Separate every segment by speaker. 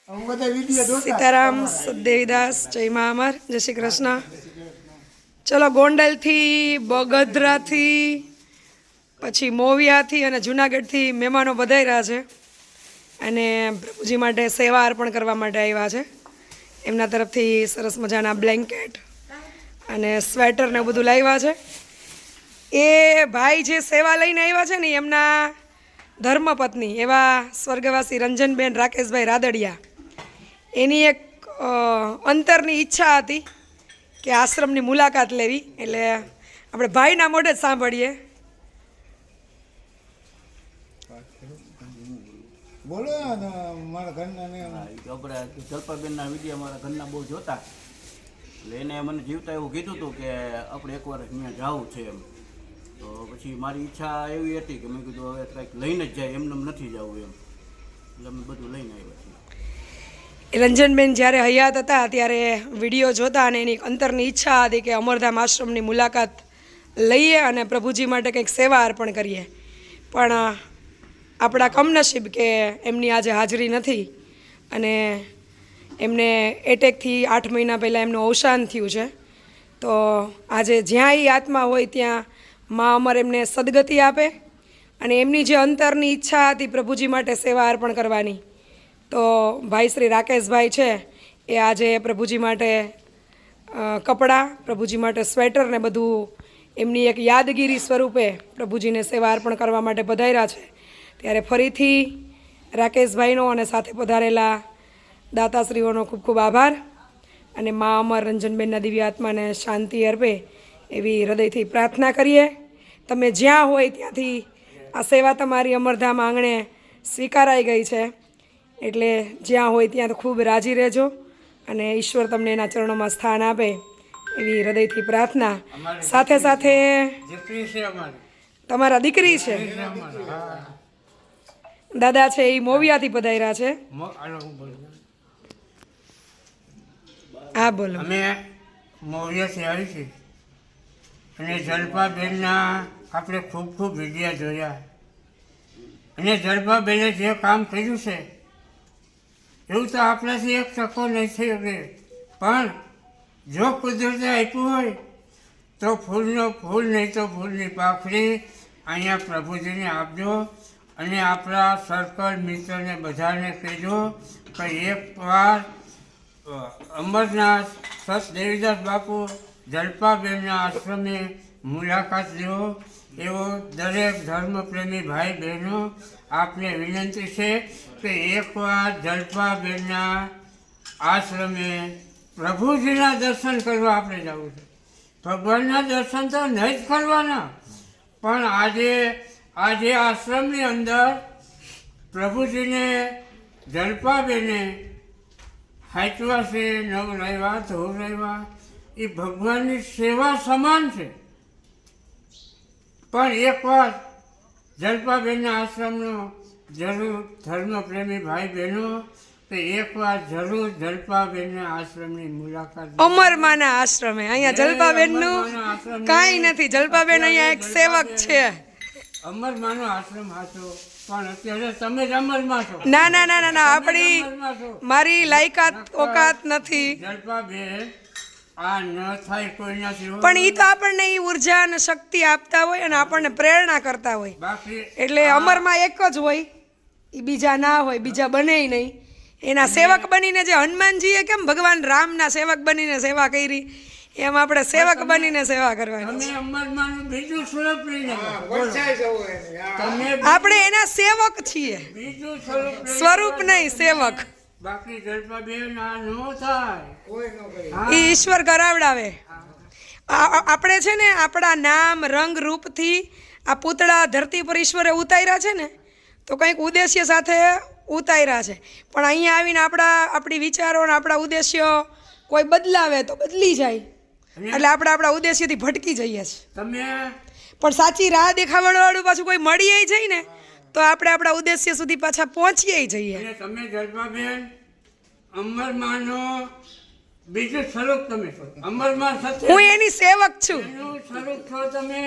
Speaker 1: સીતારામ દેવીદાસ જય મા અમર જય શ્રી કૃષ્ણ. ચલો ગોંડલથી બગધરાથી પછી મોવિયાથી અને જુનાગઢથી મહેમાનો પધાર્યા છે અને પ્રભુજી માટે સેવા અર્પણ કરવા માટે આવ્યા છે. એમના તરફથી સરસ મજાના બ્લેન્કેટ અને સ્વેટર ને બધું લાવ્યા છે. એ ભાઈ જે સેવા લઈને આવ્યા છે ને એમના ધર્મપત્ની એવા સ્વર્ગવાસી રંજનબેન રાકેશભાઈ રાદડિયા, એની એક અંતરની ઈચ્છા હતી કે આશ્રમની મુલાકાત લેવી. એટલે આપણે ભાઈના મોઢે જ સાંભળીએ.
Speaker 2: બોલો મારા ઘરના ને
Speaker 3: આપણે જલ્પાબેનના વિડીયો મારા ઘરના બહુ જોતા, એટલે એને મને જીવતા એવું કીધું હતું કે આપણે એકવાર અહીંયા જવું છે એમ. તો પછી મારી ઈચ્છા એવી હતી કે મેં કીધું હવે કંઈક લઈને જ જાય, એમને નથી જવું એમ, એટલે અમે બધું લઈને આવ્યા છીએ.
Speaker 1: રંજનબેન જ્યારે હયાત હતા ત્યારે વિડીયો જોતા અને એની અંતરની ઈચ્છા હતી કે અમરધામ આશ્રમની મુલાકાત લઈએ અને પ્રભુજી માટે કંઈક સેવા અર્પણ કરીએ. પણ આપણા કમનસીબ કે એમની આજે હાજરી નથી અને એમને એટેકથી 8 મહિના પહેલાં એમનું અવસાન થયું છે. તો આજે જ્યાં એ આત્મા હોય ત્યાં મા અમર એમને સદગતિ આપે અને એમની જે અંતરની ઈચ્છા હતી પ્રભુજી માટે સેવા અર્પણ કરવાની, તો ભાઈ શ્રી રાકેશભાઈ છે એ આજે પ્રભુજી માટે કપડાં, પ્રભુજી માટે સ્વેટર ને બધું એમની એક યાદગીરી સ્વરૂપે પ્રભુજીને સેવા અર્પણ કરવા માટે પધાર્યા છે. ત્યારે ફરીથી રાકેશભાઈનો અને સાથે પધારેલા દાતાશ્રીઓનો ખૂબ ખૂબ આભાર અને મા અમર રંજનબેનના દિવ્ય આત્માને શાંતિ અર્પે એવી હૃદયથી પ્રાર્થના કરીએ. તમે જ્યાં હોય ત્યાંથી આ સેવા તમારી અમરધામ આંગણે સ્વીકારાઈ ગઈ છે, એટલે જ્યાં હોય ત્યાં ખૂબ રાજી રહેજો અને ઈશ્વર તમને એના ચરણોમાં સ્થાન આપે એવી હૃદયથી પ્રાર્થના. સાથે સાથે તમારા દીકરી છે દાદા છે એ મોવિયાથી પધાર્યા છે. હા બોલો.
Speaker 4: અમે મોવિયાથી આવી છીએ અને જલ્પાબેનના આપણે ખૂબ ખૂબ વિડીયા જોયા અને જલ્પાબેને જે કામ કર્યું છે એવું તો આપણાથી એક ટકો નહીં થઈ શકે. પણ જો કુદરતે આપ્યું હોય તો ફૂલનો ફૂલ, નહીં તો ફૂલની પાખડી અહીંયા પ્રભુજીને આપજો અને આપણા સર્કલ મિત્રને બધાને કહેજો કે એકવાર અમરનાથ સત દેવીદાસ બાપુ જલ્પાબેનના આશ્રમે મુલાકાત લો. એવો દરેક ધર્મપ્રેમી ભાઈ બહેનો આપને વિનંતી છે કે એકવાર જલ્પાબેનના આશ્રમે પ્રભુજીના દર્શન કરવા આપણે જવું છે. ભગવાનના દર્શન તો નહીં જ કરવાના, પણ આજે આશ્રમની અંદર પ્રભુજીને જલ્પાબેને હાચવા છે, નવ લાવ્યા, ધોવ લાવ્યા, એ ભગવાનની સેવા સમાન છે. પણ એકવાર જલ્પાબેનના આશ્રમનો જરૂર ધર્મપ્રેમી ભાઈ બહેનો તો એકવાર જરૂર જલ્પાબેનના આશ્રમની મુલાકાત.
Speaker 1: અમરમાના આશ્રમે અહીંયા જલ્પાબેનનું કાંઈ નથી. જલ્પાબેન અહીંયા એક સેવક છે.
Speaker 4: અમરમાનો આશ્રમ હતો પણ અત્યારે તમે જ અમરમાં છો.
Speaker 1: ના ના ના ના, આપણી મારી લાયકાત ઓકાત નથી.
Speaker 4: જલ્પાબેન આ ન થાય કોઈ નથી,
Speaker 1: પણ એ તો આપણને એ ઉર્જા અને શક્તિ આપતા હોય અને આપણને પ્રેરણા કરતા હોય.
Speaker 4: બાકી
Speaker 1: એટલે અમરમાં એક જ હોય, એ બીજા ના હોય, બીજા બને નહીં. એના સેવક બનીને જે હનુમાનજીએ કેમ ભગવાન રામના સેવક બનીને સેવા કરી, એમ આપણે સેવક બનીને સેવા કરવાની.
Speaker 4: તમે અમરમાનું બીજું સ્વરૂપ લઈને
Speaker 1: આપણે એના સેવક છીએ,
Speaker 4: બીજું
Speaker 1: સ્વરૂપ નહીં, સેવક.
Speaker 4: બાકી જલ્પાબેન આ ન થાય,
Speaker 1: એ ઈશ્વર કરાવડાવે. આપણે છે ને આપણા નામ રંગ રૂપથી આ પૂતળા ધરતી પર ઈશ્વરે ઉતાર્યા છે ને, તો કંઈક ઉદ્દેશ્ય સાથે ઉતાર્યા છે. પણ અહીંયા આવીને આપણી વિચારો અને આપણા ઉદ્દેશ્યો કોઈ બદલાવે તો બદલી જાય, એટલે આપણે આપણા ઉદ્દેશ્યથી ભટકી જઈએ છીએ.
Speaker 4: તમે
Speaker 1: પણ સાચી રાહ દેખાડવાવાળું પાછું કોઈ મળી જાય ને તો આપણે આપણા ઉદ્દેશ્ય સુધી પાછા પહોંચીએ જઈએ.
Speaker 4: અને તમે જલ્પાબેન અમરમાનો બીજું સ્વરૂપ તમે છો. અમરમાં
Speaker 1: હું એની સેવક છું.
Speaker 4: સ્વરૂપ છો તમે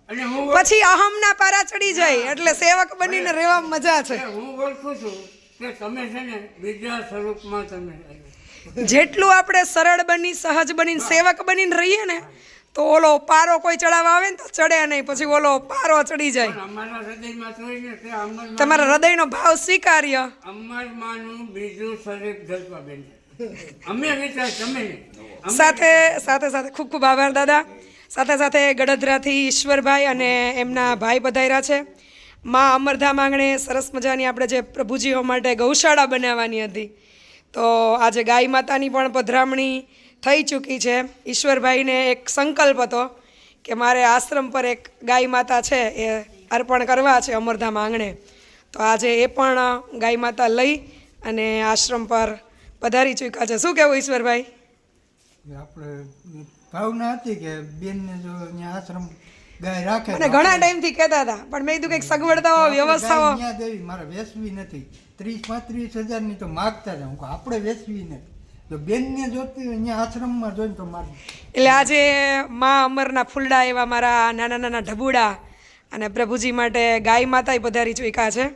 Speaker 4: અને હું
Speaker 1: પછી અહમના પારા ચડી જાય એટલે સેવક બનીને રહેવા મજા છે.
Speaker 4: હું ઓળખું છું કે તમે છે ને બીજા સ્વરૂપમાં તમે આવ્યા.
Speaker 1: જેટલું આપણે સરળ બની સહજ બનીને સેવક બનીને રહીએ ને તો ઓલો પારો કોઈ ચડાવવા આવે ને તો ચડે નહીં, પછી ઓલો પારો ચડી જાય.
Speaker 4: પણ અમારા હૃદયમાં તો હોય ને કે અમરમાં
Speaker 1: તમારા હૃદયનો ભાવ સ્વીકાર્ય.
Speaker 4: અમરમાંનું બીજું સ્વરૂપ જલપાબેન છે. અમે વિચાર તમે નહીં.
Speaker 1: સાથે સાથે સાથે ખૂબ ખૂબ આભાર દાદા. સાથે સાથે ગડધરાથી ઈશ્વરભાઈ અને એમના ભાઈ પધાર્યા છે. માં અમરધામ આંગણે સરસ મજાની આપણે જે પ્રભુજીઓ માટે ગૌશાળા બનાવવાની હતી, તો આજે ગાય માતાની પણ પધરામણી થઈ ચૂકી છે. ઈશ્વરભાઈને એક સંકલ્પ હતો કે મારે આશ્રમ પર એક ગાય માતા છે એ અર્પણ કરવા છે અમરધામ આંગણે. તો આજે એ પણ ગાય માતા લઈ અને આશ્રમ પર પધારી ચૂક્યા છે. શું કહેવું ઈશ્વરભાઈ?
Speaker 2: આપણે ભાવના હતી કે બેનને જો અહીંયા આશ્રમ ગાય રાખે
Speaker 1: મને ઘણા ટાઈમથી કહેતા હતા, પણ મેં કીધું કંઈક સગવડતાઓ વ્યવસ્થાઓ.
Speaker 2: અહીંયા દેવી મારે વેચવી નથી, 30-35 હજારની તો માગતા હતા. હું કહું આપણે વેચવી નથી, તો બેનને જોતી હોય અહીંયા આશ્રમમાં જોઈને તો મારે.
Speaker 1: એટલે આજે માં અમરના ફૂલડા એવા મારા નાના નાના ઢબુડા અને પ્રભુજી માટે ગાય માતાએ પધારી ચૂક્યા છે.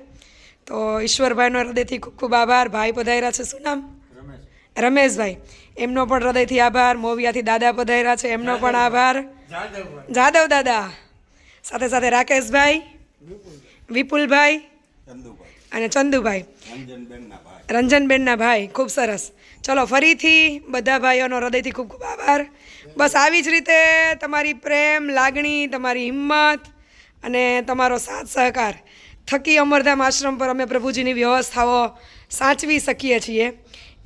Speaker 1: તો ઈશ્વરભાઈનો હૃદયથી ખૂબ ખૂબ આભાર. ભાઈ પધાર્યા છે, શું નામ? રમેશભાઈ. એમનો પણ હૃદયથી આભાર. મોવિયાથી દાદા પધાર્યા છે, એમનો પણ આભાર. જાદવ દાદા. સાથે સાથે રાકેશભાઈ, વિપુલભાઈ અને ચંદુભાઈ, રંજનબેનના ભાઈ. ખૂબ સરસ. ચલો ફરીથી બધા ભાઈઓનો હૃદયથી ખૂબ ખૂબ આભાર. બસ આવી જ રીતે તમારી પ્રેમ, લાગણી, તમારી હિંમત અને તમારો સાથ સહકાર થકી અમરધામ આશ્રમ પર અમે પ્રભુજીની વ્યવસ્થાઓ સાચવી શકીએ છીએ.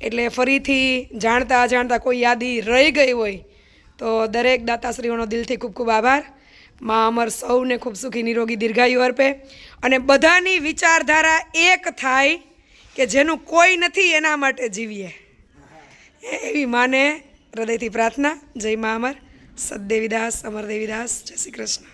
Speaker 1: એટલે ફરીથી જાણતા અજાણતા કોઈ યાદી રહી ગઈ હોય તો દરેક દાતાશ્રીઓનો દિલથી ખૂબ ખૂબ આભાર. માં અમર સૌને ખૂબ સુખી નિરોગી દીર્ઘાયુ અર્પે અને બધાની વિચારધારા એક થાય કે જેનું કોઈ નથી એના માટે જીવીએ, એવી માને હૃદયથી પ્રાર્થના. જય મા અમર. સદદેવીદાસ, અમરદેવીદાસ. જય શ્રી કૃષ્ણ.